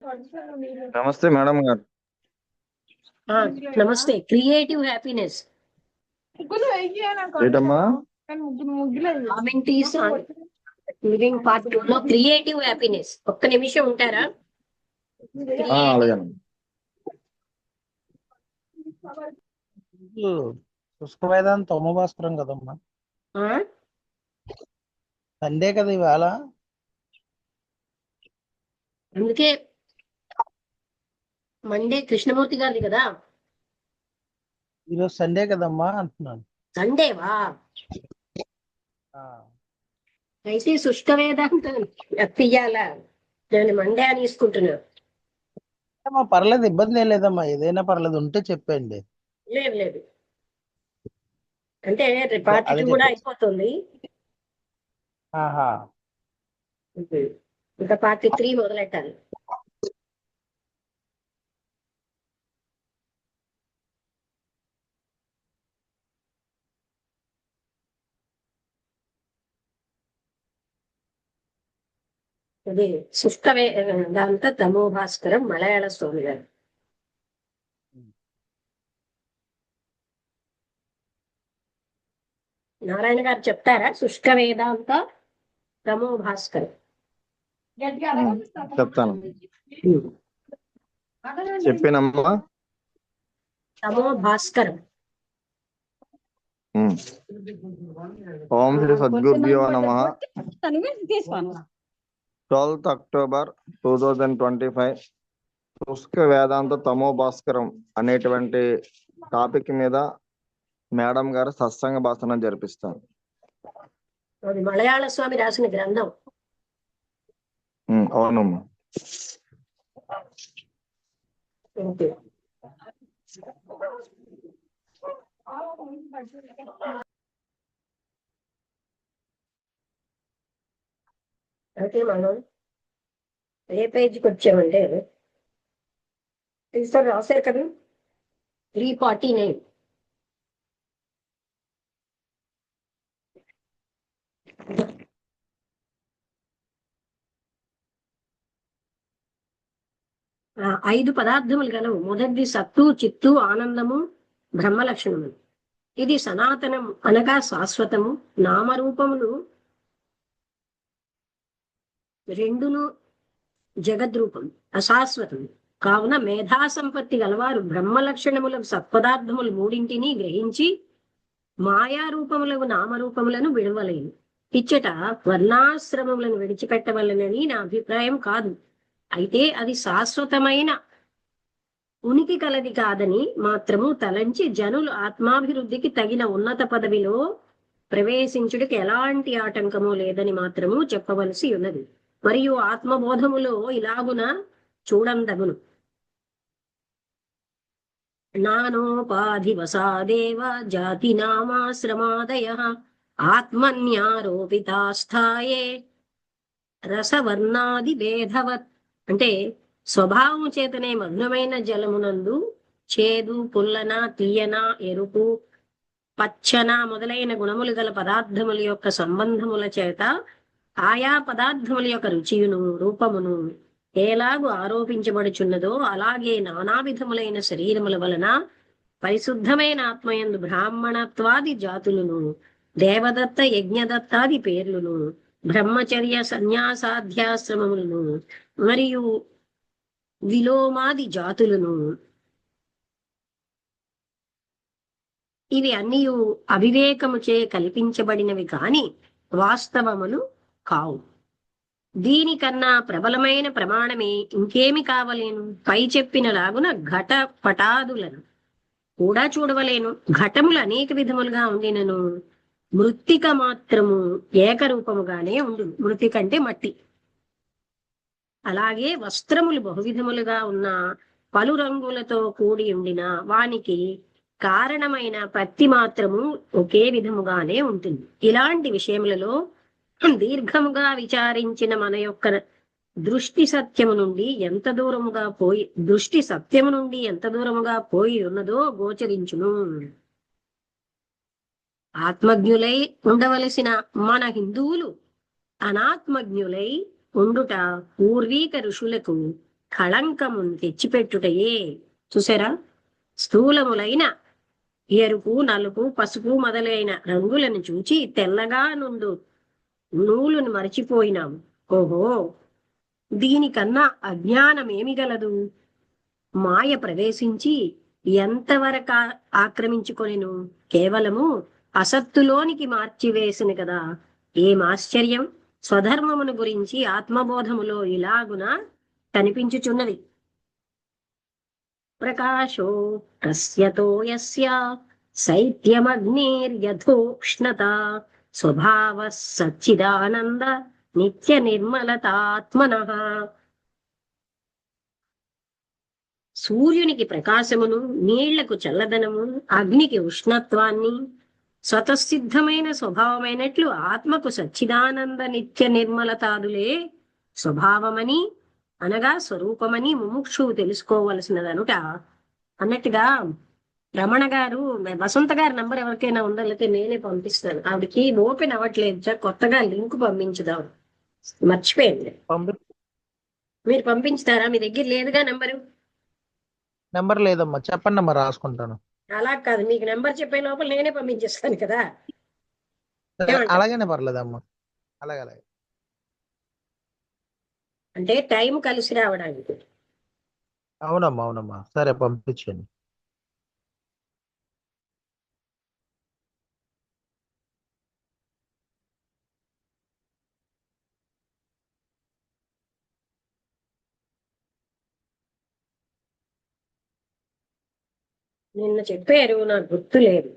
నమస్తే మేడం గారు. నమస్తే. క్రియేటివ్ హ్యాపీనెస్ ఏంటమ్మా? కామెంటీస్ ఆన్ లివింగ్ పార్ట్ 2 లో క్రియేటివ్ హ్యాపీనెస్. ఒక్క నిమిషం ఉంటారా? అలాగే. శుష్కవేదాంత తమోభాస్కరం కదమ్మా, ఆ? సండే కదా ఇవాళ. అందుకే మండే కృష్ణమూర్తి గారిది కదా. ఈరోజు సండే కదమ్మా అంటున్నాను. సండేవా? అయితే శుష్క వేదాంతం తీయాలా? నేను మండే అని తీసుకుంటున్నా. పర్లేదు, ఇబ్బంది ఏం లేదమ్మా, ఏదైనా పర్లేదు, ఉంటే చెప్పండి. లేదు లేదు, అంటే పార్ట్ 2 కూడా అయిపోతుంది. ఇంకా పార్ట్ 3 మొదలెట్టాలి. ఇది శుష్క వేదాంత తమోభాస్కరం, మలయాళ స్వామి గారు. నారాయణ గారు చెప్తారా? శుష్క వేదాంత తమోభాస్కరం చెప్తాను. చెప్పినమ్మా. తమోభాస్కరం. ఓం శ్రీ సద్గురుభ్యో నమః. 12th October 2025 శుష్క వేదాంత తమోభాస్కరం అనేటువంటి టాపిక్ మీద మేడం గారు సత్సంగ భాషణం జరిపిస్తారు. అది మలయాళ స్వామి రాసిన గ్రంథం. అవునమ్మా. అయితే మనం ఏ పేజీకి వచ్చామంటే, ఈసారి రాశారు కదా 349. ఐదు పదార్థములు గలవు. మొదటిది సత్తు, చిత్తు, ఆనందము, బ్రహ్మ లక్షణము. ఇది సనాతనం అనగా శాశ్వతము. నామరూపములు రెండును జగద్రూపం, అశాశ్వతం. కావున మేధా సంపత్తి గలవారు బ్రహ్మ లక్షణములకు సత్పదార్థములు మూడింటిని గ్రహించి మాయారూపములకు నామరూపములను విడవలేను. ఇచ్చట వర్ణాశ్రమములను విడిచిపెట్టవలనని నా అభిప్రాయం కాదు. అయితే అది శాశ్వతమైన ఉనికి కలది కాదని మాత్రము తలంచి జనులు ఆత్మాభివృద్ధికి తగిన ఉన్నత పదవిలో ప్రవేశించుడికి ఎలాంటి ఆటంకము లేదని మాత్రము చెప్పవలసి ఉన్నది. మరియు ఆత్మబోధములో ఇలాగున చూడందగును. నానోపాధివసాదేవ జాతి నామాశ్రమాదయ ఆత్మన్యారోపితాస్థాయే రసవర్ణాది భేదవత్. అంటే స్వభావం చేతనే మధురమైన జలమునందు చేదు, పుల్లన, తీయన, ఎరుపు, పచ్చన మొదలైన గుణములు గల పదార్థముల యొక్క సంబంధముల చేత ఆయా పదార్థముల యొక్క రుచియును రూపమును ఎలాగు ఆరోపించబడుచున్నదో అలాగే నానా విధములైన శరీరముల వలన పరిశుద్ధమైన ఆత్మయందు బ్రాహ్మణత్వాది జాతులను, దేవదత్త యజ్ఞదత్తాది పేర్లును, బ్రహ్మచర్య సన్యాసాధ్యాశ్రమములను మరియు విలోమాది జాతులను, ఇవి అన్నీ అవివేకముచే కల్పించబడినవి కాని వాస్తవములు కావు. దీనికన్నా ప్రబలమైన ప్రమాణమే ఇంకేమి కావలేను. పై చెప్పిన లాగున ఘట పటాదులను కూడా చూడవలేను. ఘటములు అనేక విధములుగా ఉండినను మృత్తిక మాత్రము ఏకరూపముగానే ఉండు. మృత్తిక అంటే మట్టి. అలాగే వస్త్రములు బహువిధములుగా ఉన్న పలు రంగులతో కూడి ఉండిన వానికి కారణమైన పత్తి మాత్రము ఒకే విధముగానే ఉంటుంది. ఇలాంటి విషయములలో దీర్ఘముగా విచారించిన మన యొక్క దృష్టి సత్యము నుండి ఎంత దూరముగా పోయి ఉన్నదో గోచరించును. ఆత్మజ్ఞులై ఉండవలసిన మన హిందువులు అనాత్మజ్ఞులై ఉండుట పూర్వీక ఋషులకు కళంకమును తెచ్చిపెట్టుటయే. చూసారా, స్థూలములైన ఎరుపు, నలుపు, పసుపు మొదలైన రంగులను చూచి తెల్లగా నుండు నూలును మరచిపోయినాము. ఓహో, దీనికన్నా అజ్ఞానం ఏమి గలదు? మాయ ప్రవేశించి ఎంతవరకు ఆక్రమించుకొనెను? కేవలము అసత్తులోనికి మార్చివేసిన కదా. ఏం ఆశ్చర్యం! స్వధర్మమును గురించి ఆత్మబోధములో ఇలాగున కనిపించుచున్నది. ప్రకాశో కస్యతో యస్య శైత్యమగ్నిర్యథోష్ణత స్వభావ సచ్చిదానంద నిత్య నిర్మలతాత్మనః. సూర్యునికి ప్రకాశమును, నీళ్లకు చల్లదనము, అగ్నికి ఉష్ణత్వాన్ని, స్వతసిద్ధమైన స్వభావమైనట్లు ఆత్మకు సచ్చిదానంద నిత్య నిర్మలతాదులే స్వభావమని అనగా స్వరూపమని ముముక్షువు తెలుసుకోవలసినదనుట అన్నట్టుగా రమణ గారు, వసంత గారి నంబర్ ఎవరికైనా ఉందా? లేకపోతే నేనే పంపిస్తాను. ఆవిడకి ఓపెన్ అవ్వట్లేదు, కొత్తగా లింక్ పంపించుదాం. మర్చిపోయింది. మీరు పంపించుతారా? మీ దగ్గర లేదుగా నంబరు? నెంబర్ లేదమ్మా, చెప్పండి అమ్మా, రాసుకుంటాను. అలా కాదు, మీకు నెంబర్ చెప్పే లోపల నేనే పంపించేస్తాను కదా. ఏమంటారు? అలాగనే పర్లేదమ్మా, అలాగే అలాగే. అంటే టైం కలిసి రావడానికి. అవునమ్మా అవునమ్మా, సరే పంపించండి. నిన్న చెప్పారు, నాకు గుర్తు లేదు.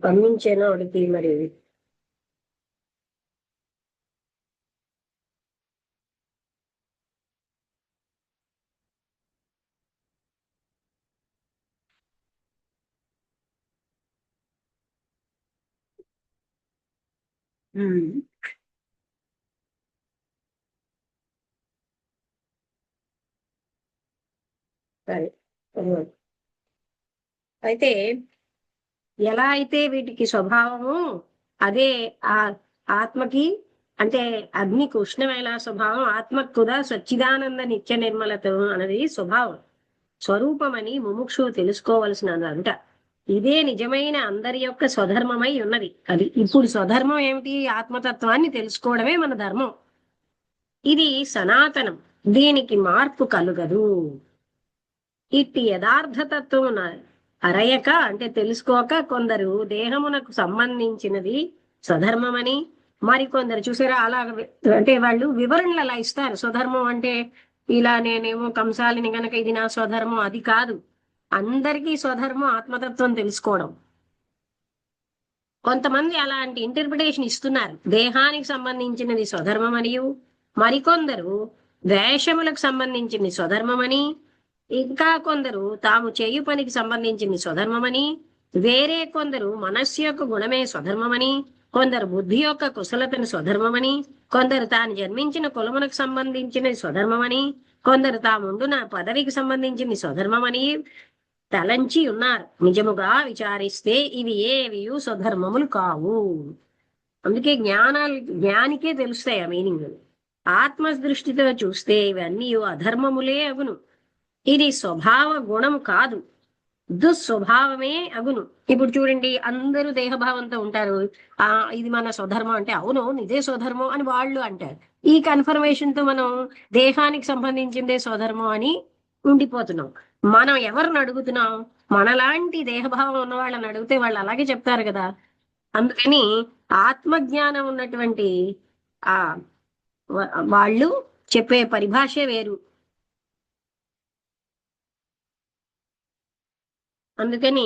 పంపించాను అడిగి మరి. ఉమ్. సరే. అయితే ఎలా అయితే వీటికి స్వభావము అదే ఆ ఆత్మకి, అంటే అగ్నికి ఉష్ణమైన స్వభావం, ఆత్మకు కూడా సచ్చిదానంద నిత్య నిర్మలత అన్నది స్వభావం, స్వరూపమని ముముక్షువు తెలుసుకోవలసిన అంట. ఇదే నిజమైన అందరి యొక్క స్వధర్మమై ఉన్నది. అది ఇప్పుడు స్వధర్మం ఏమిటి? ఆత్మతత్వాన్ని తెలుసుకోవడమే మన ధర్మం. ఇది సనాతనం, దీనికి మార్పు కలుగదు. ఇట్టి యథార్థతత్వం అరయక, అంటే తెలుసుకోక, కొందరు దేహమునకు సంబంధించినది స్వధర్మమని, మరికొందరు చూసారా అలా అంటే వాళ్ళు వివరణలు అలా ఇస్తారు. స్వధర్మం అంటే ఇలా నేనేమో కంసాలిని గనక ఇది నా స్వధర్మం, అది కాదు. అందరికీ స్వధర్మం ఆత్మతత్వం తెలుసుకోవడం. కొంతమంది అలాంటి ఇంటర్ప్రిటేషన్ ఇస్తున్నారు. దేహానికి సంబంధించినది స్వధర్మమనియు, మరికొందరు వేషములకు సంబంధించింది స్వధర్మమని, ఇంకా కొందరు తాము చేయు పనికి సంబంధించింది స్వధర్మమని, వేరే కొందరు మనస్సు యొక్క గుణమే స్వధర్మమని, కొందరు బుద్ధి యొక్క కుశలతను స్వధర్మమని, కొందరు తాను జన్మించిన కులమునకు సంబంధించినది స్వధర్మమని, కొందరు తాముండున పదవికి సంబంధించింది స్వధర్మమని తలంచి ఉన్నారు. నిజముగా విచారిస్తే ఇవి ఏవియు స్వధర్మములు కావు. అందుకే జ్ఞానికే తెలుస్తాయి ఆ మీనింగ్. ఆత్మ దృష్టితో చూస్తే ఇవన్నీ అధర్మములే అగును. ఇది స్వభావ గుణము కాదు, దుస్వభావమే అగును. ఇప్పుడు చూడండి, అందరూ దేహభావంతో ఉంటారు. ఇది మన స్వధర్మం అంటే అవును ఇదే స్వధర్మం అని వాళ్ళు అంటారు. ఈ కన్ఫర్మేషన్ తో మనం దేహానికి సంబంధించిందే స్వధర్మం అని ఉండిపోతున్నాం. మనం ఎవరిని అడుగుతున్నాం? మనలాంటి దేహభావం ఉన్న వాళ్ళని అడిగితే వాళ్ళు అలాగే చెప్తారు కదా. అందుకని ఆత్మజ్ఞానం ఉన్నటువంటి ఆ వాళ్ళు చెప్పే పరిభాషే వేరు. అందుకని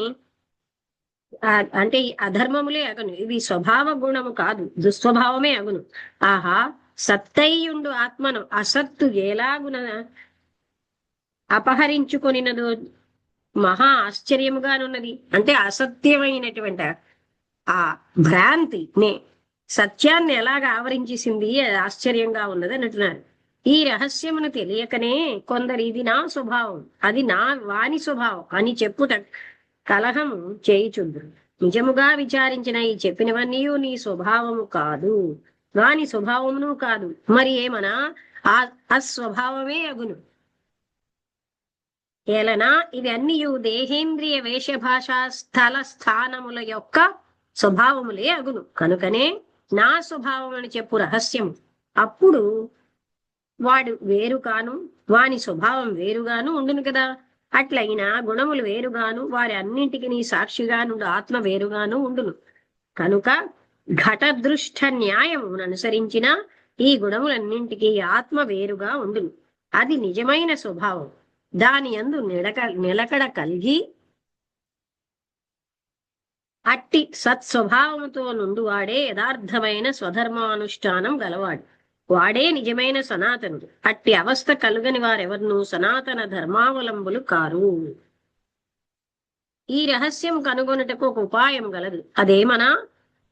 అంటే ఈ అధర్మములే అగును, ఇది స్వభావ గుణము కాదు, దుస్వభావమే అగును. ఆహా, సత్తయ్యుండు ఆత్మను అసత్తు ఎలాగున అపహరించుకొనినదో మహా ఆశ్చర్యముగానున్నది. అంటే అసత్యమైనటువంటి ఆ భ్రాంతి సత్యాన్ని ఎలాగ ఆవరించేసింది, అది ఆశ్చర్యంగా ఉన్నది అని అంటున్నారు. ఈ రహస్యమును తెలియకనే కొందరు ఇది నా స్వభావం, అది వాని స్వభావం అని చెప్పుట కలహము చేయుచుందురు. నిజముగా విచారించిన ఈ చెప్పినవన్నీ నీ స్వభావము కాదు, వాని స్వభావమును కాదు, మరి ఏమనా ఆ అస్వభావమే అగును. ఏలనా ఇవన్నీ దేహేంద్రియ వేషభాషా స్థల స్థానముల యొక్క స్వభావములే అగును. కనుకనే నా స్వభావం అని చెప్పు రహస్యము. అప్పుడు వాడు వేరు కాను, వాని స్వభావం వేరుగాను ఉండును కదా. అట్లయినా గుణములు వేరుగాను, వారి అన్నింటికి నీ సాక్షిగా నుండి ఆత్మ వేరుగాను ఉండును. కనుక ఘటదృష్ట న్యాయమును అనుసరించిన ఈ గుణములన్నింటికి ఆత్మ వేరుగా ఉండును. అది నిజమైన స్వభావం. దాని యందు నిలకడ కలిగి అట్టి సత్స్వభావముతో నుండి వాడే యథార్థమైన స్వధర్మానుష్ఠానం గలవాడు. వాడే నిజమైన సనాతనుడు. అట్టి అవస్థ కలుగని వారెవరునూ సనాతన ధర్మావలంబులు కారు. ఈ రహస్యం కనుగొనుటకు ఒక ఉపాయం గలదు. అదేమనా,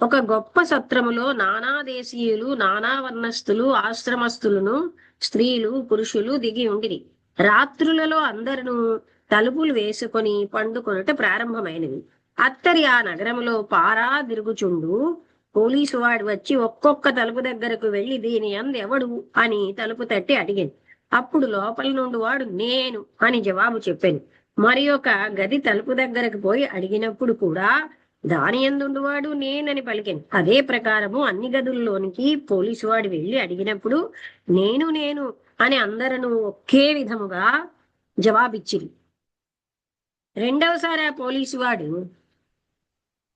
ఒక గొప్ప సత్రములో నానా దేశీయులు, నానా వర్ణస్థులు, ఆశ్రమస్థులను, స్త్రీలు, పురుషులు దిగి ఉండిరి. రాత్రులలో అందరూ తలుపులు వేసుకొని పండుకొనుట ప్రారంభమైనది. అత్తరి ఆ నగరములో పారా తిరుగుచుండు పోలీసు వాడు వచ్చి ఒక్కొక్క తలుపు దగ్గరకు వెళ్లి దీని యందు ఎవడు అని తలుపు తట్టి అడిగాను. అప్పుడు లోపల నుండి వాడు నేను అని జవాబు చెప్పాను. మరి ఒక గది తలుపు దగ్గరకు పోయి అడిగినప్పుడు కూడా దాని యందుండువాడు నేనని పలికాను. అదే ప్రకారము అన్ని గదుల్లోనికి పోలీసు వాడు వెళ్లి అడిగినప్పుడు నేను నేను అని అందరూ ఒకే విధముగా జవాబిచ్చిరి. రెండవసారి ఆ పోలీసు వాడు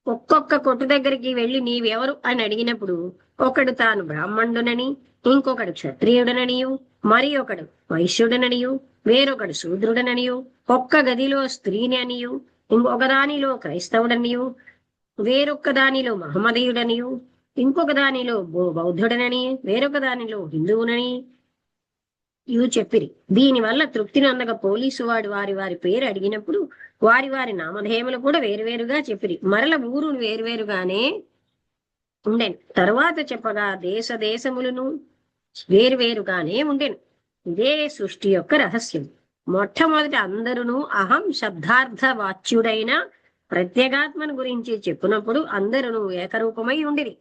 ఒక్కొక్క కొట్టు దగ్గరికి వెళ్లి నీవెవరు అని అడిగినప్పుడు ఒకడు తాను బ్రాహ్మణుడనని, ఇంకొకడు క్షత్రియుడననియు, మరి ఒకడు వైశ్యుడననియు, వేరొకడు శూద్రుడననియు, ఒక్క గదిలో స్త్రీని అనియు, ఇంకొక దానిలో క్రైస్తవుడనియు, వేరొక్క దానిలో మహమ్మదీయుడనియు, ఇంకొక దానిలో బౌద్ధుడనని, వేరొక దానిలో హిందువునని ఇవి చెప్పిరి. దీనివల్ల తృప్తి నొందక పోలీసు వాడు వారి వారి పేరు అడిగినప్పుడు వారి వారి నామధేయములు కూడా వేరువేరుగా చెప్పిరి. మరల ఊరు వేరువేరుగానే ఉండెను. తరువాత చెప్పగా దేశ దేశములను వేరువేరుగానే ఉండెను. ఇదే సృష్టి యొక్క రహస్యం. మొట్టమొదటి అందరూ అహం శబ్దార్థ వాచ్యుడైన ప్రత్యేగాత్మను గురించి చెప్పినప్పుడు అందరూ ఏకరూపమై ఉండిరి.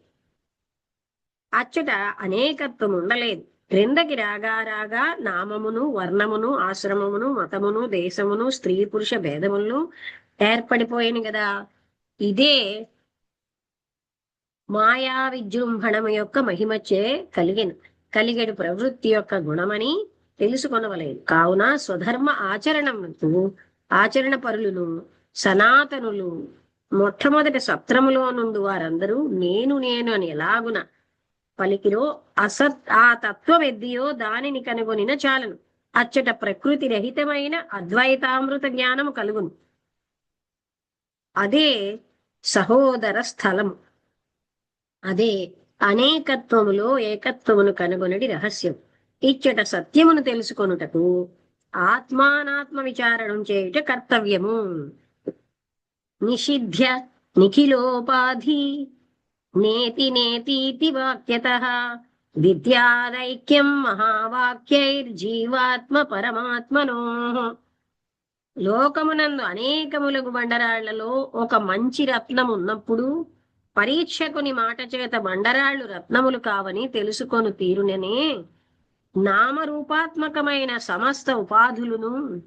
అచ్చట అనేకత్వం ఉండలేదు. క్రిందకి రాగా రాగా నామమును, వర్ణమును, ఆశ్రమమును, మతమును, దేశమును, స్త్రీ పురుష భేదములను ఏర్పడిపోయాను కదా. ఇదే మాయా విజృంభణము యొక్క మహిమచే కలిగెడు ప్రవృత్తి యొక్క గుణమని తెలుసుకొనవలేదు. కావున స్వధర్మ ఆచరణ పరులను, సనాతనులు మొట్టమొదటి సత్రములో నుండి వారందరూ నేను నేను అని ఎలాగున పలికిరో ఆ తత్వం ఎద్దియో దానిని కనుగొనిన చాలను. అచ్చట ప్రకృతి రహితమైన అద్వైతామృత జ్ఞానము కలుగును. అదే సహోదర స్థలము. అదే అనేకత్వములో ఏకత్వమును కనుగొనడి రహస్యం. ఇచ్చట సత్యమును తెలుసుకొనుటకు ఆత్మానాత్మ విచారణం చేయుట కర్తవ్యము. నిషిధ్య నిఖిలోపాధి నేతి నేతీతి వాక్యతః విద్యాదైక్యం మహావాక్యైర్జీవాత్మ పరమాత్మనోః. లోకమునందు అనేకములగు బండరాళ్లలో ఒక మంచి రత్నం ఉన్నప్పుడు పరీక్షకుని మాట చేత బండరాళ్లు రత్నములు కావని తెలుసుకొను తీరుననే నామరూపాత్మకమైన సమస్త ఉపాధులను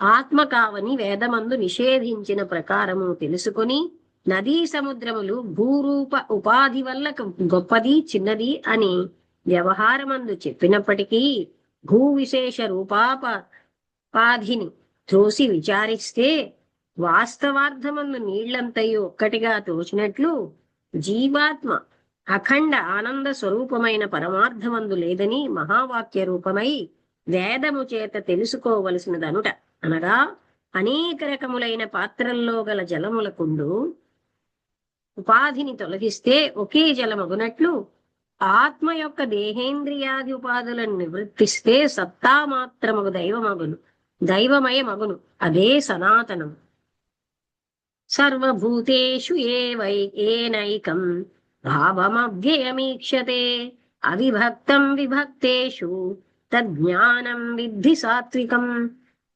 ఆత్మ కావని వేదమందు నిషేధించిన ప్రకారము తెలుసుకొని నదీ సముద్రములు భూరూప ఉపాధి వల్ల గొప్పది చిన్నది అని వ్యవహారమందు చెప్పినప్పటికీ భూ విశేష రూపాపాధిని త్రోసి విచారిస్తే వాస్తవార్థమందు నీళ్లంతయు ఒక్కటిగా తోచినట్లు జీవాత్మ అఖండ ఆనంద స్వరూపమైన పరమార్థమందు లేదని మహావాక్య రూపమై వేదము చేత తెలుసుకోవలసినదనుట. అనగా అనేక రకములైన పాత్రల్లో గల జలములకుండు ఉపాధిని తొలగిస్తే ఒకే జలమగునట్లు ఆత్మ యొక్క దేహేంద్రియాది ఉపాధులను నివృత్తిస్తే సత్తా మాత్రమగు దైవమయమగును. అదే సనాతనం. సర్వభూతేషు ఏనైకం భావమవ్యయమీక్షతే అవిభక్తం విభక్తేషు తజ్ఞానం విద్ధి సాత్వికం.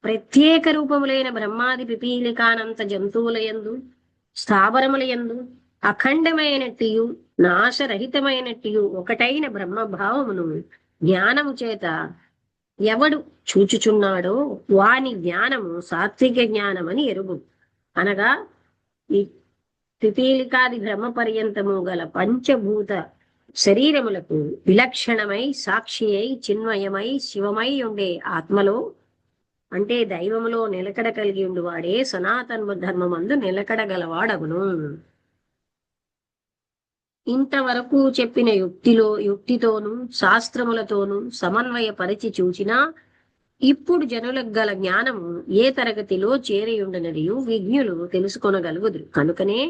ప్రత్యేక రూపములైన బ్రహ్మాది పిపీలికానంత జంతువులయందు స్థావరములయందు అఖండమైనట్టియు నాశరహితమైనట్టియు ఒకటైన బ్రహ్మభావమును జ్ఞానము చేత ఎవడు చూచుచున్నాడో వాని జ్ఞానము సాత్విక జ్ఞానమని ఎరుగు. అనగా ఈ పిపీలికాది బ్రహ్మ పర్యంతము గల పంచభూత శరీరములకు విలక్షణమై సాక్షి అయి చిన్మయమై శివమై ఉండే ఆత్మలో అంటే దైవములో నిలకడ కలిగి ఉండువాడే సనాతన ధర్మమందు నిలకడ గలవాడగును. ఇంతవరకు చెప్పిన యుక్తితోనూ శాస్త్రములతోనూ సమన్వయపరిచి చూచినా ఇప్పుడు జనులకు గల జ్ఞానము ఏ తరగతిలో చేరియుండనదియు విజ్ఞులు తెలుసుకొనగలుగుదురు. కనుకనే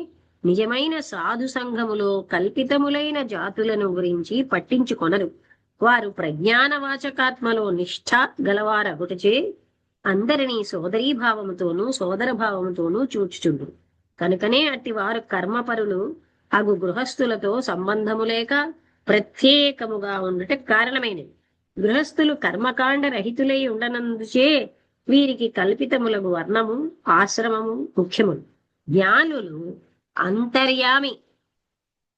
నిజమైన సాధు సంఘములో కల్పితములైన జాతులను గురించి పట్టించుకొనరు. వారు ప్రజ్ఞాన వాచకాత్మలో నిష్ఠ గలవారగుటచే అందరినీ సోదరీభావముతోనూ సోదర భావముతోనూ చూచుచుండు. కనుకనే అట్టి వారు కర్మపరులు అగు గృహస్థులతో సంబంధము లేక ప్రత్యేకముగా ఉండుట కారణమైనది. గృహస్థులు కర్మకాండ రహితులై ఉండనందుచే వీరికి కల్పితములకు వర్ణము ఆశ్రమము ముఖ్యములు. జ్ఞానులు అంతర్యామి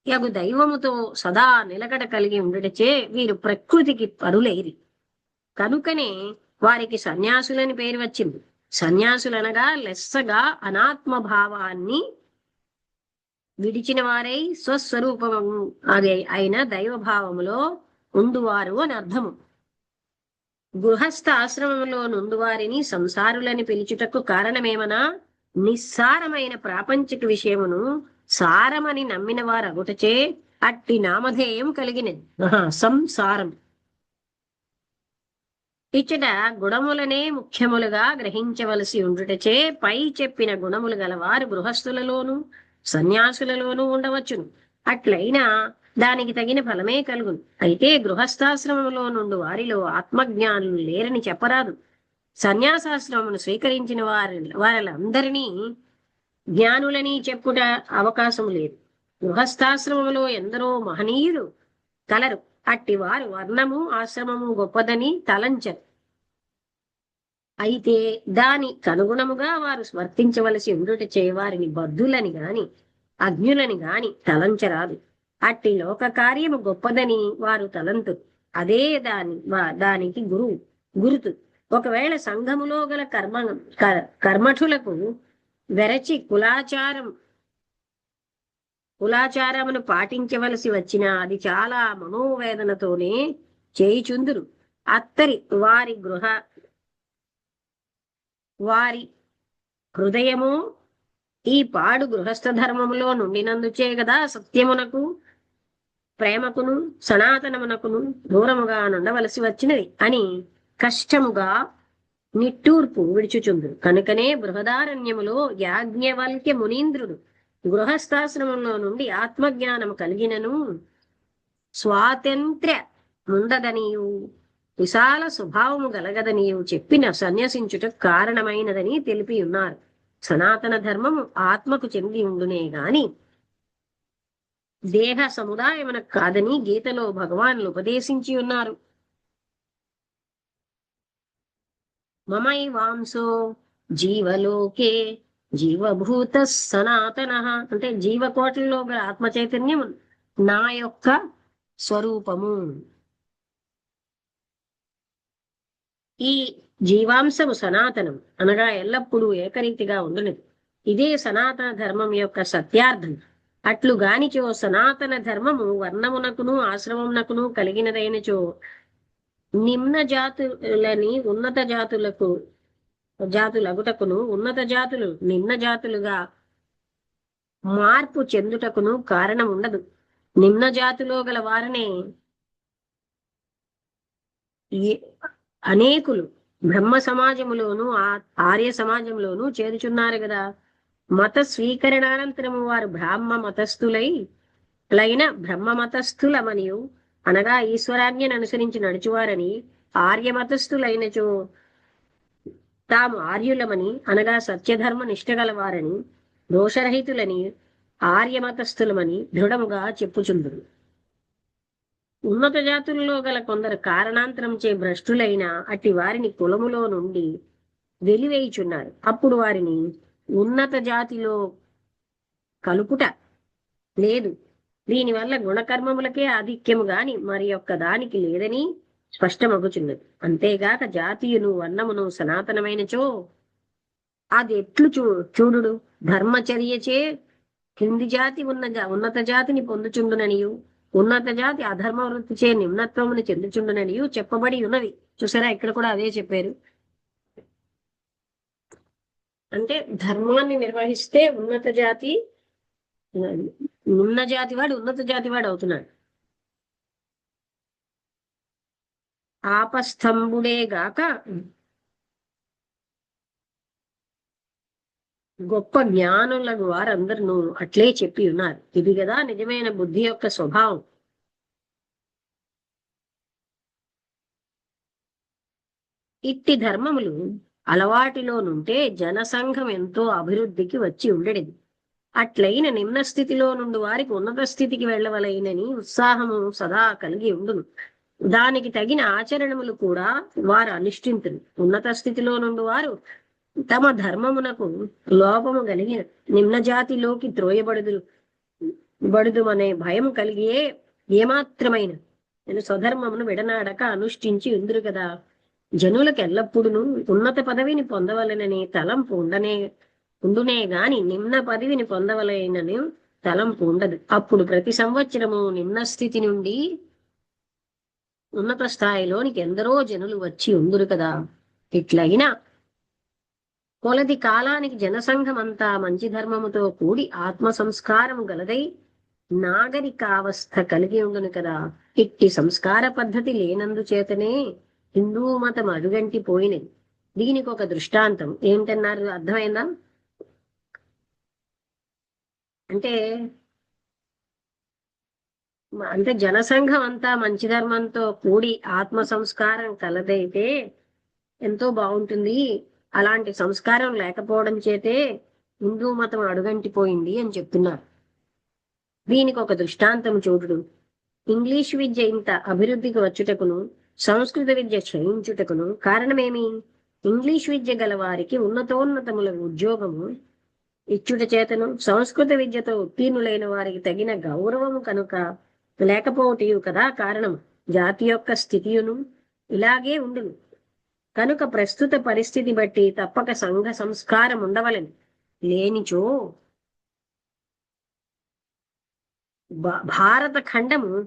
యగు దైవముతో సదా నిలకడ కలిగి ఉండుటచే వీరు ప్రకృతికి పరులైరి. కనుకనే వారికి సన్యాసులని పేరు వచ్చింది. సన్యాసులనగా లెస్సగా అనాత్మ భావాన్ని విడిచిన వారై స్వస్వరూపము అయిన దైవభావములో ఉండువారు అని అర్థము. గృహస్థ ఆశ్రమంలో నుండువారిని సంసారులని పిలుచుటకు కారణమేమనా నిస్సారమైన ప్రాపంచిక విషయమును సారమని నమ్మిన వారగుటచే అట్టి నామధేయం కలిగినది సంసారం. ఇచ్చట గుణములనే ముఖ్యములుగా గ్రహించవలసి ఉండుటచే పై చెప్పిన గుణములు గలవారు గృహస్థులలోను సన్యాసులలోనూ ఉండవచ్చును. అట్లయినా దానికి తగిన ఫలమే కలుగును. అయితే గృహస్థాశ్రమంలో నుండి వారిలో ఆత్మజ్ఞానులు లేరని చెప్పరాదు. సన్యాసాశ్రమమును స్వీకరించిన వారందరినీ జ్ఞానులని చెప్పుట అవకాశం లేదు. గృహస్థాశ్రమంలో ఎందరో మహనీయులు కలరు. అట్టి వారు వర్ణము ఆశ్రమము గొప్పదని తలంచరు. అయితే దాని కనుగుణముగా వారు వర్తించవలసి ఉండుట వారిని బద్ధులని గాని అజ్ఞులని గాని తలంచరాదు. అట్టి లోక కార్యము గొప్పదని వారు తలంతు. అదే దానికి గురుతు. ఒకవేళ సంఘములో గల కర్మఠులకు వెరచి కులాచారమును పాటించవలసి వచ్చినా అది చాలా మనోవేదనతోనే చేయుచుందురు. అత్తరి వారి హృదయము ఈ పాడు గృహస్థ ధర్మములో నుండినందుచే గదా సత్యమునకు ప్రేమకును సనాతనమునకును దూరముగా నుండవలసి వచ్చినది అని కష్టముగా నిట్టూర్పు విడుచుచుందురు. కనుకనే బృహదారణ్యములో యాజ్ఞవల్క్య మునీంద్రుడు గృహస్థాశ్రమంలో నుండి ఆత్మజ్ఞానము కలిగినను స్వాతంత్ర్య ముందదనియు విశాల స్వభావము గలగదనియు చెప్పిన సన్యసించుట కారణమైనదని తెలిపి ఉన్నారు. సనాతన ధర్మము ఆత్మకు చెంది ఉండునే గాని దేహ సముదాయమున కాదని గీతలో భగవానులు ఉపదేశించి ఉన్నారు. మమైవాంసో జీవలోకే జీవభూత సనాతన అంటే జీవకోటల్లో గల ఆత్మ చైతన్యం నా యొక్క స్వరూపము. ఈ జీవాంశము సనాతనం అనగా ఎల్లప్పుడూ ఏకరీతిగా ఉండునది. ఇదే సనాతన ధర్మం యొక్క సత్యార్థం. అట్లు గానిచో సనాతన ధర్మము వర్ణమునకును ఆశ్రమమునకును కలిగినదైనచో నిమ్న జాతులని ఉన్నత జాతులగుటకును ఉన్నత జాతులు నిమ్న జాతులుగా మార్పు చెందుటకును కారణం ఉండదు. నిమ్న జాతిలో గల వారనే అనేకులు బ్రహ్మ సమాజములోను ఆర్య సమాజంలోను చేరుచున్నారు కదా. మత స్వీకరణానంతరము వారు బ్రహ్మ మతస్థులమనియు అనగా ఈశ్వరాజ్ఞను అనుసరించి నడుచువారని, ఆర్య మతస్థులైనచో తాము ఆర్యులమని అనగా సత్యధర్మ నిష్ఠగలవారని, దోషరహితులని ఆర్యమతస్థులమని దృఢముగా చెప్పుచుందురు. ఉన్నత జాతుల్లో గల కొందరు కారణాంతరం చే భ్రష్టులైన అట్టి వారిని కులములో నుండి వెలివేయుచున్నారు. అప్పుడు వారిని ఉన్నత జాతిలో కలుపుట లేదు. దీనివల్ల గుణకర్మములకే ఆధిక్యము గాని మరి యొక్క దానికి లేదని స్పష్టమగుచున్నది. అంతేగాక జాతీయును వర్ణమును సనాతనమైనచో అది ఎట్లు చూడుడు ధర్మచర్యచే కింది జాతి ఉన్నత జాతిని పొందుచుండుననియు ఉన్నత జాతి అధర్మ వృత్తిచే నిమ్నత్వమును చెందుచుండుననియు చెప్పబడి ఉన్నది. చూసారా, ఇక్కడ కూడా అదే చెప్పారు. అంటే ధర్మాన్ని నిర్వహిస్తే ఉన్నత జాతి వాడు ఉన్నత జాతి వాడు అవుతున్నాడు. ఆపస్తంభుడే గాక గొప్ప జ్ఞానులకు వారందరూ అట్లే చెప్పి ఉన్నారు. ఇది కదా నిజమైన బుద్ధి యొక్క స్వభావం. ఇట్టి ధర్మములు అలవాటిలోనుంటే జనసంఘం ఎంతో అభివృద్ధికి వచ్చి ఉండేది. అట్లయిన నిమ్న స్థితిలో నుండి వారికి ఉన్నత స్థితికి వెళ్ళవలైనని ఉత్సాహము సదా కలిగి ఉండును. దానికి తగిన ఆచరణములు కూడా వారు అనుష్ఠింతురు. ఉన్నత స్థితిలో నుండి వారు తమ ధర్మమునకు లోపము కలిగిన నిమ్న జాతిలోకి త్రోయబడుదు అనే భయం కలిగియే ఏమాత్రమైన నేను స్వధర్మమును విడనాడక అనుష్ఠించి ఉందురు కదా. జనులకు ఎల్లప్పుడూ ఉన్నత పదవిని పొందవలనని తలంపు ఉండునే గాని నిమ్న పదవిని పొందవలనని తలంపు ఉండదు. అప్పుడు ప్రతి సంవత్సరము నిమ్న స్థితి నుండి ఉన్నత స్థాయిలోనికి ఎందరో జనులు వచ్చి ఉందురు కదా. ఇట్లయినా కొలది కాలానికి జనసంఘం అంతా మంచి ధర్మముతో కూడి ఆత్మ సంస్కారము గలదై నాగరికావస్థ కలిగి ఉండును కదా. ఇట్టి సంస్కార పద్ధతి లేనందు చేతనే హిందూ మతం అడుగంటి పోయినది. దీనికి ఒక దృష్టాంతం ఏమిటన్నారు, అర్థమైందా? అంటే జనసంఘం అంతా మంచి ధర్మంతో కూడి ఆత్మ సంస్కారం కలదైతే ఎంతో బాగుంటుంది. అలాంటి సంస్కారం లేకపోవడం చేతే హిందూ మతం అడుగంటిపోయింది అని చెప్తున్నారు. దీనికి ఒక దృష్టాంతం చూడుడు. ఇంగ్లీష్ విద్య ఇంత అభివృద్ధికి వచ్చుటకును సంస్కృత విద్య క్షయించుటకును కారణమేమి? ఇంగ్లీష్ విద్య గల వారికి ఉన్నతోన్నతముల ఉద్యోగము ఇచ్చుట చేతను సంస్కృత విద్యతో ఉత్తీర్ణులైన వారికి తగిన గౌరవము కనుక లేకపోవటయు కదా కారణం. జాతి యొక్క స్థితియును ఇలాగే ఉండును కనుక ప్రస్తుత పరిస్థితి బట్టి తప్పక సంఘ సంస్కారం ఉండవలని. లేనిచో భారత ఖండము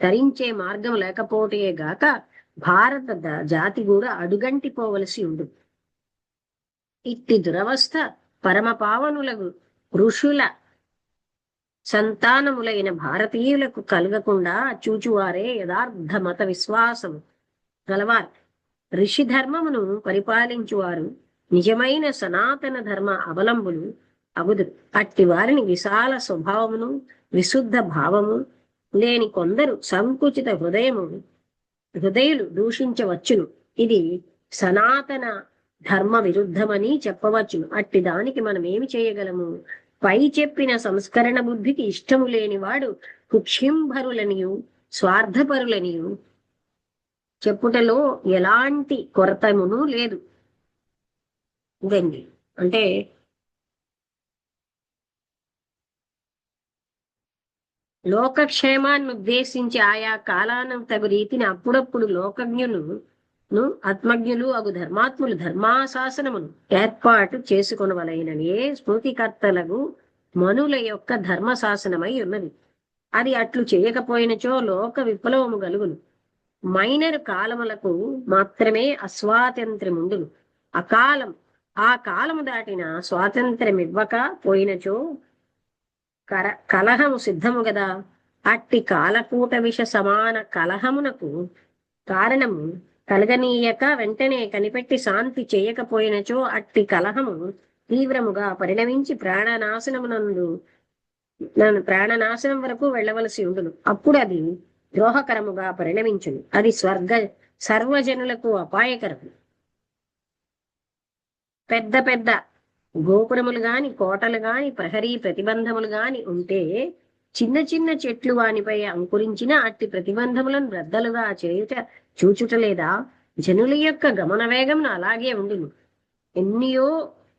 తరించే మార్గం లేకపోతే గాక భారత జాతి కూడా అడుగంటిపోవలసి ఉండు. ఇట్టి దురవస్థ పరమ పావనులకు ఋషుల సంతానములైన భారతీయులకు కలగకుండా చూచువారే యథార్థ మత విశ్వాసము గలవారు. ఋషి ధర్మమును పరిపాలించువారు నిజమైన సనాతన ధర్మ అవలంబులు అగుదురు. అట్టి వారిని విశాల స్వభావమును విశుద్ధ భావము లేని కొందరు సంకుచిత హృదయులు దూషించవచ్చును. ఇది సనాతన ధర్మ విరుద్ధమని చెప్పవచ్చును. అట్టి దానికి మనం ఏమి చేయగలము? పై చెప్పిన సంస్కరణ బుద్ధికి ఇష్టము లేనివాడు కుక్షింభరులనియు స్వార్థపరులనియు చెప్పుటలో ఎలాంటి కొరతమును లేదు. ఇదండి. అంటే లోకక్షేమాన్ని ఉద్దేశించి ఆయా కాలానికి తగు రీతిని అప్పుడప్పుడు లోకజ్ఞులు ఆత్మజ్ఞులు అగు ధర్మాత్ములు ధర్మాశాసనమును ఏర్పాటు చేసుకొనవలైననే స్మృతికర్తలకు మనుల యొక్క ధర్మశాసనమై ఉన్నది. అది అట్లు చేయకపోయినచో లోక విప్లవము గలుగును. మైనరు కాలములకు మాత్రమే అస్వాతంత్ర్యముండును. ఆ కాలము దాటిన స్వాతంత్ర్యం ఇవ్వక పోయినచో కలహము సిద్ధము గదా. అట్టి కాలకూట విష సమాన కలహమునకు కారణము కలగనీయక వెంటనే కనిపెట్టి శాంతి చేయకపోయినచో అట్టి కలహము తీవ్రముగా పరిణమించి ప్రాణనాశనం వరకు వెళ్ళవలసి ఉండును. అప్పుడు అది ద్రోహకరముగా పరిణమించును. అది సర్వజనులకు అపాయకరము. పెద్ద పెద్ద గోపురములు గాని కోటలు గాని ప్రహరీ ప్రతిబంధములు గాని ఉంటే చిన్న చిన్న చెట్లు వానిపై అంకురించిన అట్టి ప్రతిబంధములను రద్దలుగా చూచుటలేదా? జనుల యొక్క గమన వేగమును అలాగే ఉండును. ఎన్నియో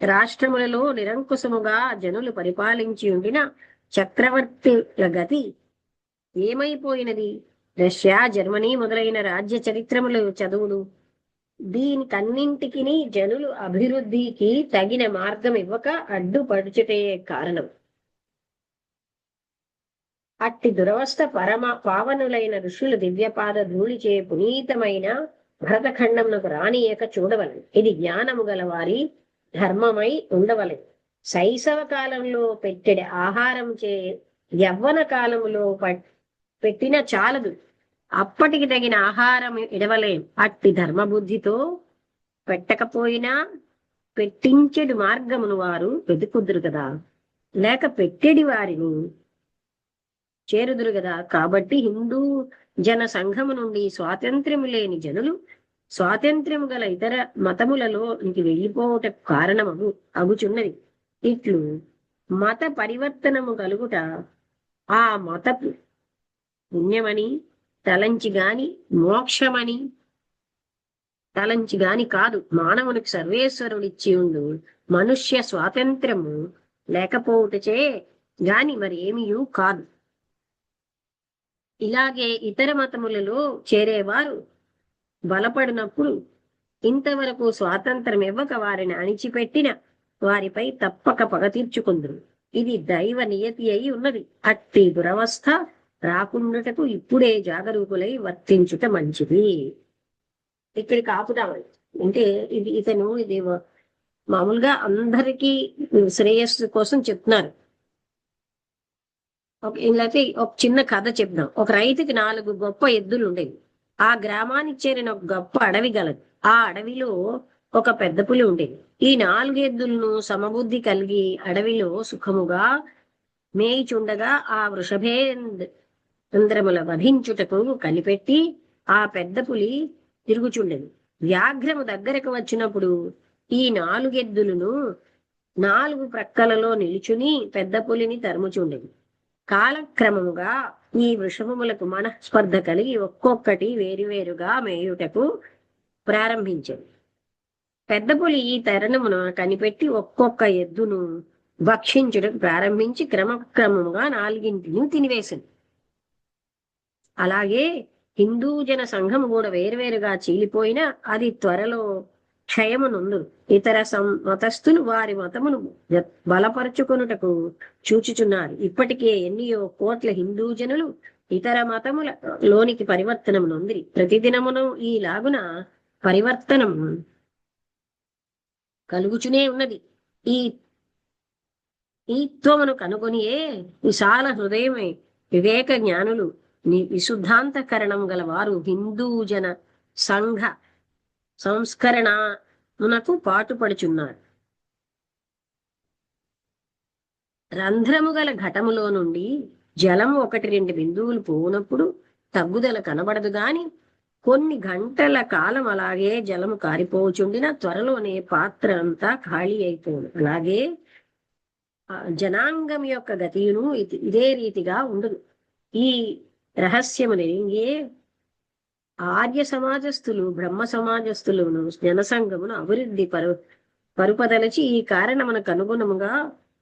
రాష్ట్రములలో నిరంకుశముగా జనులు పరిపాలించి ఉండిన చక్రవర్తుల గతి ఏమైపోయినది? రష్యా, జర్మనీ మొదలైన రాజ్య చరిత్రములు చదువులు దీనికన్నింటికి జనులు అభివృద్ధికి తగిన మార్గం ఇవ్వక అడ్డుపడుచుటే కారణం. అట్టి దురవస్థ పరమ పావనులైన ఋషులు దివ్యపాద ధూళిచే పునీతమైన భరతఖండమునకు రానియక చూడవలను. ఇది జ్ఞానము గల వారి ధర్మమై ఉండవలెను. శైశవ కాలంలో పెట్టెడి ఆహారం చే యవ్వన కాలములో పెట్టిన చాలదు, అప్పటికి తగిన ఆహారం ఇడవలేం. అట్టి ధర్మబుద్ధితో పెట్టకపోయినా పెట్టించెడు మార్గమును వారు వెతుకుదురు కదా, లేక పెట్టెడి వారిని చేరుదురు కదా. కాబట్టి హిందూ జన సంఘము నుండి స్వాతంత్ర్యము లేని జనులు స్వాతంత్ర్యము గల ఇతర మతములలోనికి వెళ్ళిపోవట కారణము అగుచున్నది. ఇట్లు మత పరివర్తనము కలుగుట ఆ మత పుణ్యమని తలంచి గాని మోక్షమని తలంచి గాని కాదు. మానవునికి సర్వేశ్వరుడిచ్చి ఉండు మనుష్య స్వాతంత్ర్యము లేకపోవటచే గాని మరి ఏమీయూ కాదు. ఇలాగే ఇతర మతములలో చేరేవారు బలపడినప్పుడు ఇంతవరకు స్వాతంత్రం ఇవ్వక వారిని అణిచిపెట్టిన వారిపై తప్పక పగ తీర్చుకుందురు. ఇది దైవ నియతి అయి ఉన్నది. అట్టి దురవస్థ రాకుండాటకు ఇప్పుడే జాగరూకులై వర్తించుట మంచిది. ఇక్కడికి ఆపుదామని అంటే ఇది మామూలుగా అందరికీ శ్రేయస్సు కోసం చెప్తున్నారు. లేకపోతే ఒక చిన్న కథ చెప్దాం. ఒక రైతుకి 4 గొప్ప ఎద్దులు ఉండేవి. ఆ గ్రామానికి చేరిన ఒక గొప్ప అడవి గలదు. ఆ అడవిలో ఒక పెద్ద పులి ఉండేది. ఈ 4 ఎద్దులను సమబుద్ధి కలిగి అడవిలో సుఖముగా మేయిచుండగా ఆ వృషభేంద్రముల వధించుటకు కనిపెట్టి ఆ పెద్ద పులి తిరుగుచుండేది. వ్యాఘ్రము దగ్గరకు వచ్చినప్పుడు ఈ 4 ఎద్దులను 4 ప్రక్కలలో నిలుచుని పెద్ద పులిని తరుముచుండేది. కాలక్రమముగా ఈ వృషభములకు మనస్పర్ధ కలిగి ఒక్కొక్కటి వేరువేరుగా మేయుటకు ప్రారంభించింది. పెద్ద పులి ఈ తరుణమును కనిపెట్టి ఒక్కొక్క ఎద్దును భక్షించుటకు ప్రారంభించి క్రమక్రమముగా 4 తినివేసింది. అలాగే హిందూ జన సంఘము కూడా వేరువేరుగా చీలిపోయినా అది త్వరలో క్షయమునుందు. ఇతర మతస్థులు వారి మతమును బలపరుచుకొనుటకు చూచుచున్నారు. ఇప్పటికే ఎన్నియో కోట్ల హిందూ జనులు ఇతర మతముల లోనికి పరివర్తనము నొందిరి. ప్రతిదినమును ఈ లాగున పరివర్తనం కలుగుచునే ఉన్నది. ఈ త్వమును కనుగొనియే విశాల హృదయమే వివేక జ్ఞానులు విశుద్ధాంతకరణం గల వారు హిందూ జన సంఘ సంస్కరణకు పాటుపడుచున్నారు. రంధ్రము గల ఘటములో నుండి జలము 1-2 బిందువులు పోనప్పుడు తగ్గుదల కనబడదు గాని కొన్ని గంటల కాలం అలాగే జలము కారిపోచుండిన త్వరలోనే పాత్ర అంతా ఖాళీ అయిపోను. అలాగే జనాంగం యొక్క గతియును ఇదే రీతిగా ఉండదు. ఈ రహస్యము నెరింగే ఆర్య సమాజస్థులు బ్రహ్మ సమాజస్థులను జనసంఘమును అభివృద్ధి పరుపదలచి ఈ కారణమునకు అనుగుణముగా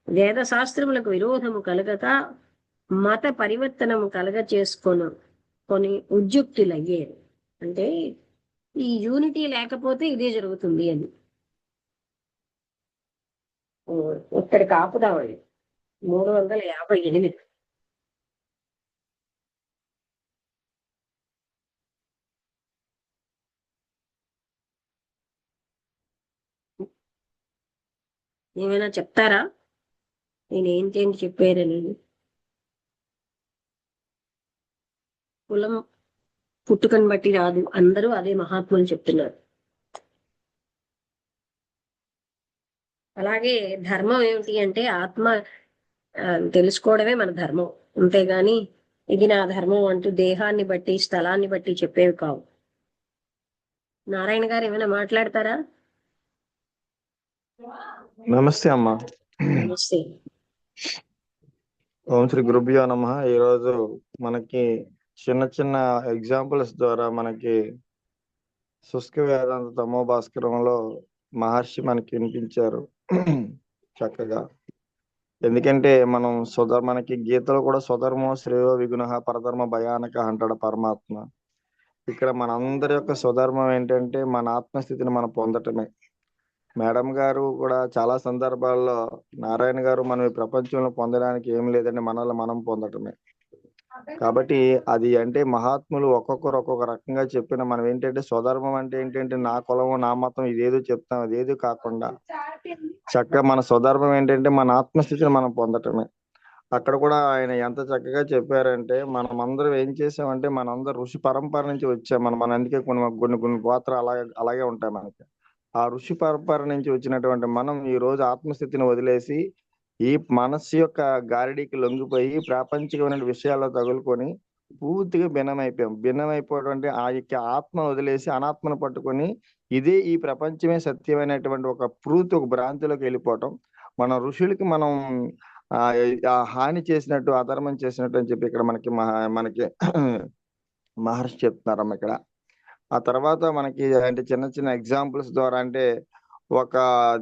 వేద శాస్త్రములకు విరోధము కలగక మత పరివర్తనము కలగ కొన్ని ఉద్యుక్తులయ్యేరు. అంటే ఈ యూనిటీ లేకపోతే ఇదే జరుగుతుంది అని. ఇక్కడికి ఆపుదామండి. 358. ఏమైనా చెప్తారా నేనేంటి చెప్పారని? కులం పుట్టుకని బట్టి రాదు, అందరూ అదే మహాత్ములు చెప్తున్నారు. అలాగే ధర్మం ఏమిటి అంటే ఆత్మ తెలుసుకోవడమే మన ధర్మం. అంతేగాని ఇది నా ధర్మం అంటూ దేహాన్ని బట్టి స్థలాన్ని బట్టి చెప్పేవి కావు. నారాయణ గారు ఏమైనా మాట్లాడతారా? నమస్తే అమ్మా. నమస్తే. ఓం శ్రీ గురుభ్యో నమః. ఈరోజు మనకి చిన్న చిన్న ఎగ్జాంపుల్స్ ద్వారా మనకి శుష్క వేదాంత తమో భాస్కరంలో మహర్షి మనకి వినిపించారు చక్కగా. ఎందుకంటే మనం మనకి గీతలో కూడా స్వధర్మో శ్రేయో విగుణః పరధర్మ భయానక అంటాడు పరమాత్మ. ఇక్కడ మనందరి యొక్క స్వధర్మం ఏంటంటే మన ఆత్మస్థితిని మనం పొందటమే. మేడం గారు కూడా చాలా సందర్భాల్లో నారాయణ గారు మనం ఈ ప్రపంచంలో పొందడానికి ఏం లేదండి, మనల్ని మనం పొందటమే. కాబట్టి అది అంటే మహాత్ములు ఒక్కొక్కరు ఒక్కొక్క రకంగా చెప్పిన మనం ఏంటంటే స్వధర్మం అంటే ఏంటంటే నా కులము నా మతం ఇదేదో చెప్తాం, అదేదో కాకుండా చక్కగా మన స్వధర్మం ఏంటంటే మన ఆత్మస్థితిని మనం పొందటమే. అక్కడ కూడా ఆయన ఎంత చక్కగా చెప్పారంటే మనం అందరం ఏం చేసామంటే మనందరం ఋషి పరంపర నుంచి వచ్చాం. మన అందుకే కొన్ని గోత్రాలు అలాగే ఉంటాయి మనకి. ఆ ఋషి పరంపర నుంచి వచ్చినటువంటి మనం ఈ రోజు ఆత్మస్థితిని వదిలేసి ఈ మనస్సు యొక్క గారడీకి లొంగిపోయి ప్రాపంచికమైన విషయాల్లో తగులుకొని పూర్తిగా భిన్నమైపోయాం. భిన్నమైపోవడం అంటే ఆ యొక్క ఆత్మను వదిలేసి అనాత్మను పట్టుకొని ఇదే ఈ ప్రపంచమే సత్యమైనటువంటి ఒక భ్రాంతిలోకి వెళ్ళిపోవటం. మన ఋషులకి మనం హాని చేసినట్టు, అధర్మం చేసినట్టు అని చెప్పి ఇక్కడ మనకి మహర్షి చెప్తున్నారమ్మ ఇక్కడ. ఆ తర్వాత మనకి అంటే చిన్న చిన్న ఎగ్జాంపుల్స్ ద్వారా అంటే ఒక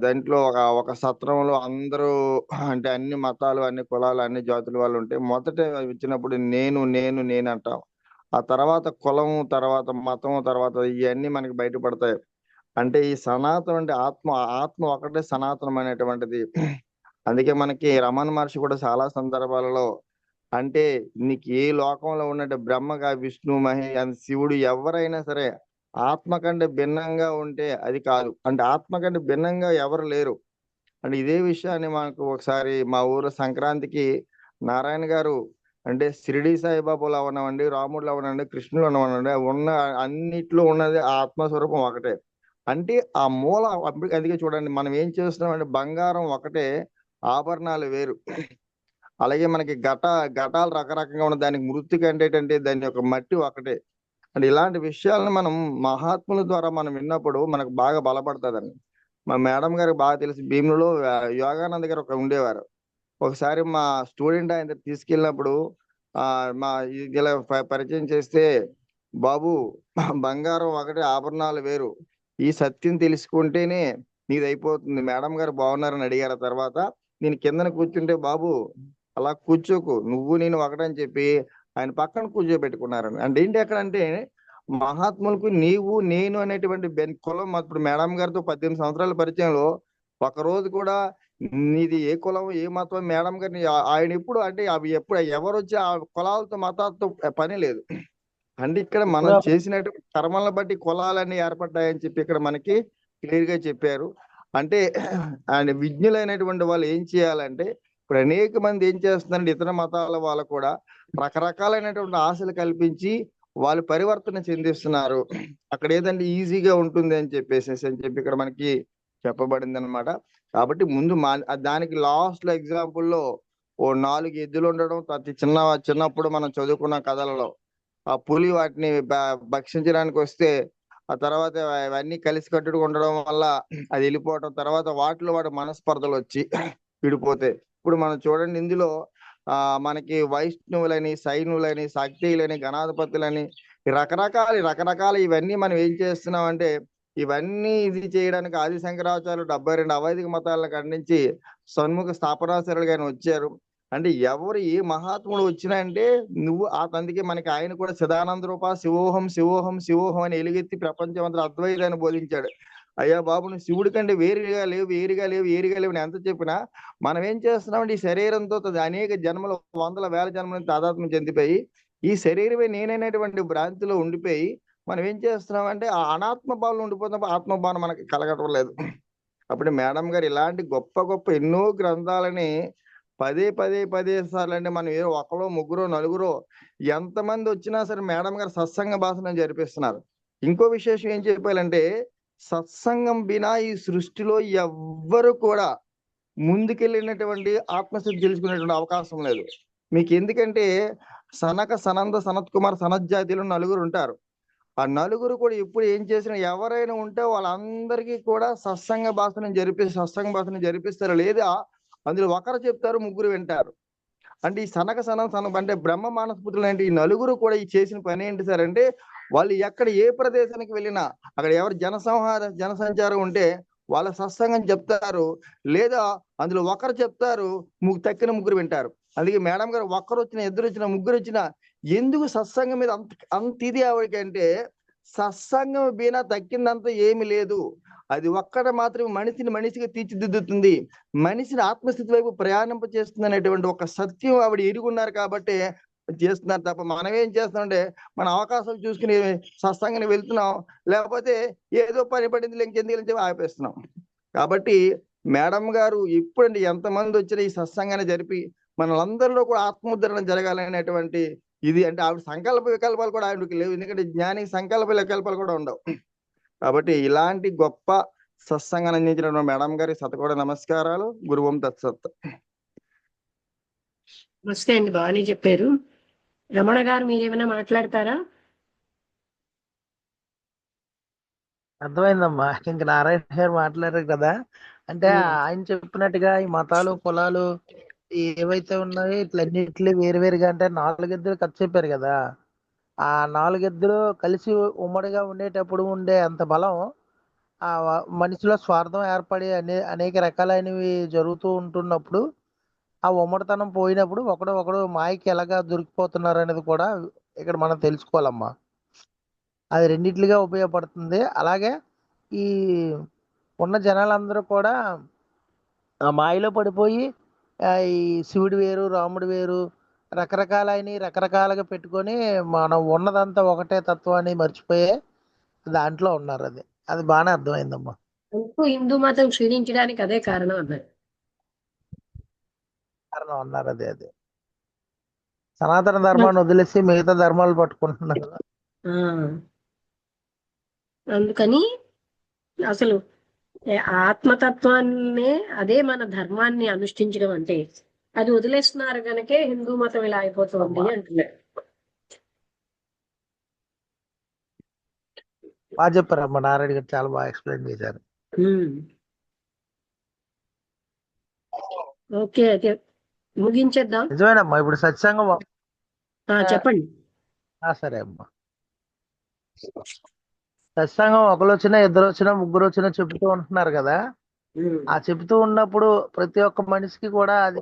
దాంట్లో ఒక సత్రంలో అందరూ అంటే అన్ని మతాలు, అన్ని కులాలు, అన్ని జాతుల వాళ్ళు ఉంటే మొదట ఇచ్చినప్పుడు నేను నేను నేను అంటాం. ఆ తర్వాత కులం, తర్వాత మతం, తర్వాత ఇవన్నీ మనకి బయటపడతాయి. అంటే ఈ సనాతనం అంటే ఆత్మ ఒకటే సనాతనం అనేటువంటిది. అందుకే మనకి రమణ మహర్షి కూడా చాలా సందర్భాలలో అంటే నీకు ఏ లోకంలో ఉన్నట్టు బ్రహ్మగా విష్ణు శివుడు ఎవరైనా సరే ఆత్మ కంటే భిన్నంగా ఉంటే అది కాదు, అంటే ఆత్మ కంటే భిన్నంగా ఎవరు లేరు. అంటే ఇదే విషయాన్ని మనకు ఒకసారి మా ఊరు సంక్రాంతికి నారాయణ గారు అంటే షిరిడి సాయిబాబాలో అవనవండి, రాముడిలో అవనండి, కృష్ణుడు అవనండి, ఉన్న అన్నిట్లో ఉన్నది ఆ ఆత్మస్వరూపం ఒకటే. అంటే ఆ మూల అందుకే చూడండి మనం ఏం చేస్తున్నాం అంటే బంగారం ఒకటే, ఆభరణాలు వేరు. అలాగే మనకి ఘటాలు రకరకంగా ఉన్న దానికి మృతిక అంటే దాని యొక్క మట్టి ఒకటే. అంటే ఇలాంటి విషయాలను మనం మహాత్ముల ద్వారా మనం విన్నప్పుడు మనకు బాగా బలపడుతుందండి. మా మేడం గారికి బాగా తెలిసి భీములలో యోగానంద గారు ఉండేవారు. ఒకసారి మా స్టూడెంట్ ఆయన తీసుకెళ్ళినప్పుడు మా ఇలా పరిచయం చేస్తే, బాబు బంగారం ఒకటే ఆభరణాలు వేరు, ఈ సత్యం తెలుసుకుంటేనే నీది అయిపోతుంది. మేడం గారు బాగున్నారని అడిగారు. తర్వాత నేను కిందన కూర్చుంటే, బాబు అలా కూర్చోకు, నువ్వు నేను ఒకటని చెప్పి ఆయన పక్కన కూర్చోబెట్టుకున్నారని. అంటే ఏంటి అక్కడ అంటే మహాత్ములకు నీవు నేను అనేటువంటి కులం. ఇప్పుడు మేడం గారితో 18 సంవత్సరాల పరిచయంలో ఒక రోజు కూడా నీది ఏ కులం ఏ మతం మేడం గారిని ఆయన ఎప్పుడు అంటే అవి ఎప్పుడు ఎవరు వచ్చి ఆ కులాలతో మతాలతో పని లేదు. అంటే ఇక్కడ మనం చేసినటువంటి కర్మలను బట్టి కులాలన్నీ ఏర్పడ్డాయని చెప్పి ఇక్కడ మనకి క్లియర్ గా చెప్పారు. అంటే ఆయన విజ్ఞులైనటువంటి వాళ్ళు ఏం చేయాలంటే ఇప్పుడు అనేక మంది ఏం చేస్తున్నారంటే ఇతర మతాల వాళ్ళు కూడా రకరకాలైనటువంటి ఆశలు కల్పించి వాళ్ళు పరివర్తన చెందిస్తున్నారు. అక్కడ ఏదంటే ఈజీగా ఉంటుంది అని చెప్పేసి ఇక్కడ మనకి చెప్పబడింది అనమాట. కాబట్టి ముందు దానికి లాస్ట్ లో ఎగ్జాంపుల్లో ఓ 4 ఎద్దులు ఉండడం, చిన్నప్పుడు మనం చదువుకున్న కథలలో ఆ పులి వాటిని భక్షించడానికి వస్తే ఆ తర్వాత అవన్నీ కలిసి కట్టుడు ఉండడం వల్ల అది వెళ్ళిపోవటం, తర్వాత వాటిలో వాటి మనస్పర్ధలు వచ్చి విడిపోతే. ఇప్పుడు మనం చూడండి ఇందులో మనకి వైష్ణవులని, సైనులని, శక్తిలని, గణాధిపతులని రకరకాల ఇవన్నీ మనం ఏం చేస్తున్నాం అంటే ఇవన్నీ ఇది చేయడానికి ఆది శంకరాచార్యులు 72 అవైదిక మతాలను ఖండించి షణ్ముఖ స్థాపనాచార్యులు గాని వచ్చారు. అంటే ఎవరు ఏ మహాత్ముడు వచ్చినా అంటే నువ్వు అందుకే మనకి ఆయన కూడా చిదానంద రూప శివోహం శివోహం శివోహం అని ఎలుగెత్తి ప్రపంచం అంతా అద్వైతాన్ని బోధించాడు. అయ్యా బాబు నువ్వు శివుడి కంటే వేరుగా లేవు అని ఎంత చెప్పినా మనం ఏం చేస్తున్నామంటే ఈ శరీరంతో అనేక జన్మలు, వందల వేల జన్మల నుంచి తాదాత్మ్యం చెందిపోయి ఈ శరీరమే నేనైనటువంటి భ్రాంతిలో ఉండిపోయి మనం ఏం చేస్తున్నామంటే ఆ అనాత్మ భావన ఉండిపోతున్న ఆత్మభావన మనకి కలగటం లేదు. అప్పుడు మేడం గారు ఇలాంటి గొప్ప ఎన్నో గ్రంథాలని పదే సార్లు అంటే మనం ఏదో ఒకరో ముగ్గురో నలుగురో ఎంతమంది వచ్చినా సరే మేడం గారు సత్సంగ భాషను జరిపిస్తున్నారు. ఇంకో విశేషం ఏం చెప్పాలంటే సత్సంగం బినా ఈ సృష్టిలో ఎవ్వరు కూడా ముందుకెళ్ళినటువంటి ఆత్మస్థితి తెలుసుకునేటువంటి అవకాశం లేదు మీకు. ఎందుకంటే సనక, సనంద, సనత్ కుమార్, సనత్ జాతిలో 9 ఉంటారు. ఆ 9 కూడా ఎప్పుడు ఏం చేసినా ఎవరైనా ఉంటే వాళ్ళందరికీ కూడా సత్సంగ భాషను జరిపిస్తారు. లేదా అందులో ఒకరు చెప్తారు, 3 వింటారు. అంటే ఈ సనక అంటే బ్రహ్మ మానసపుత్రులు అంటే ఈ 9 కూడా ఈ చేసిన పని ఏంటి సార్ అంటే వాళ్ళు ఎక్కడ ఏ ప్రదేశానికి వెళ్ళినా అక్కడ ఎవరు జనసంచారం ఉంటే వాళ్ళ సత్సంగం చెప్తారు, లేదా అందులో ఒకరు చెప్తారు, తక్కిన ముగ్గురు వింటారు. అందుకే మేడం గారు ఒక్కరు వచ్చిన, ఇద్దరు వచ్చిన, ముగ్గురు వచ్చిన, ఎందుకు సత్సంగం మీద అంత ఇది ఆవిడకంటే, సత్సంగం బినా తక్కిందంతా ఏమి లేదు. అది ఒక్కట మాత్రమే మనిషిని మనిషిగా తీర్చిదిద్దుతుంది, మనిషిని ఆత్మస్థితి వైపు ప్రయాణింప చేస్తుంది అనేటువంటి ఒక సత్యం ఆవిడ ఎరుగున్నారు కాబట్టి చేస్తున్నారు తప్ప మనం ఏం చేస్తామంటే మన అవకాశాలు చూసుకుని సత్సంగానికి వెళ్తున్నాం, లేకపోతే ఏదో పని పడింది ఇంకెందుకు చెప్పి ఆపేస్తున్నాం. కాబట్టి మేడం గారు ఇప్పుడండి ఎంతమంది వచ్చినా ఈ సత్సంగాన్ని జరిపి మనందరిలో కూడా ఆత్మోద్ధరణ జరగాలనేటువంటి ఇది, అంటే ఆవిడ సంకల్ప వికల్పాలు కూడా ఆవిడకి లేవు, ఎందుకంటే జ్ఞానికి సంకల్ప వికల్పాలు కూడా ఉండవు. కాబట్టి ఇలాంటి గొప్ప సత్సంగాన్ని అందించిన మేడం గారి శతకోటి నమస్కారాలు. గురువం తత్సత్. నమస్తే అండి, బాగానే చెప్పారు. రమణ గారు మీరేమైనా మాట్లాడతారా? అర్థమైందమ్మా. ఇంక నారాయణ గారు మాట్లాడారు కదా, అంటే ఆయన చెప్పినట్టుగా ఈ మతాలు కులాలు ఏవైతే ఉన్నాయో ఇట్లన్నిట్లు వేరువేరుగా, అంటే నాలుగిద్దరు కథ చెప్పారు కదా, ఆ నాలుగిద్దరు కలిసి ఉమ్మడిగా ఉండేటప్పుడు ఉండే అంత బలం ఆ మనిషిలో స్వార్థం ఏర్పడి అనేక రకాలైనవి జరుగుతూ ఉంటున్నప్పుడు ఆ ఉమ్మడితనం పోయినప్పుడు ఒకడు మాయకి ఎలాగా దొరికిపోతున్నారు అనేది కూడా ఇక్కడ మనం తెలుసుకోవాలమ్మా. అది రెండిట్లుగా ఉపయోగపడుతుంది. అలాగే ఈ ఉన్న జనాలందరూ కూడా ఆ మాయలో పడిపోయి ఈ శివుడు వేరు రాముడు వేరు రకరకాలుగా పెట్టుకొని మనం ఉన్నదంతా ఒకటే తత్వాన్ని మర్చిపోయే దాంట్లో ఉన్నారు. అది బాగానే అర్థమైందమ్మా. హిందూ మతం క్షీణించడానికి అదే కారణం అన్నారు. కారణం అన్నారు అదే సనాతన ధర్మాన్ని వదిలేసి మిగతా ధర్మాలు పట్టుకుంటున్నారు. అందుకని అసలు ఆత్మతత్వాన్ని, అదే మన ధర్మాన్ని అనుష్ఠించడం అంటే, అది వదిలేస్తున్నారు కనుకే హిందూ మతం ఇలా అయిపోతుంది అంటున్నారు. బాగా చెప్పారమ్మా, నారాయణ గారు చాలా బాగా ఎక్స్ప్లెయిన్ చేశారు. ఓకే, అయితే ముగించేద్దాం. నిజమేనమ్మా. ఇప్పుడు సత్సంగం చెప్పండి. సరే అమ్మా. సత్సంగం ఒకరు వచ్చినా, ఇద్దరు వచ్చినా, ముగ్గురు వచ్చినా చెబుతూ ఉంటున్నారు కదా, ఆ చెబుతూ ఉన్నప్పుడు ప్రతి ఒక్క మనిషికి కూడా అది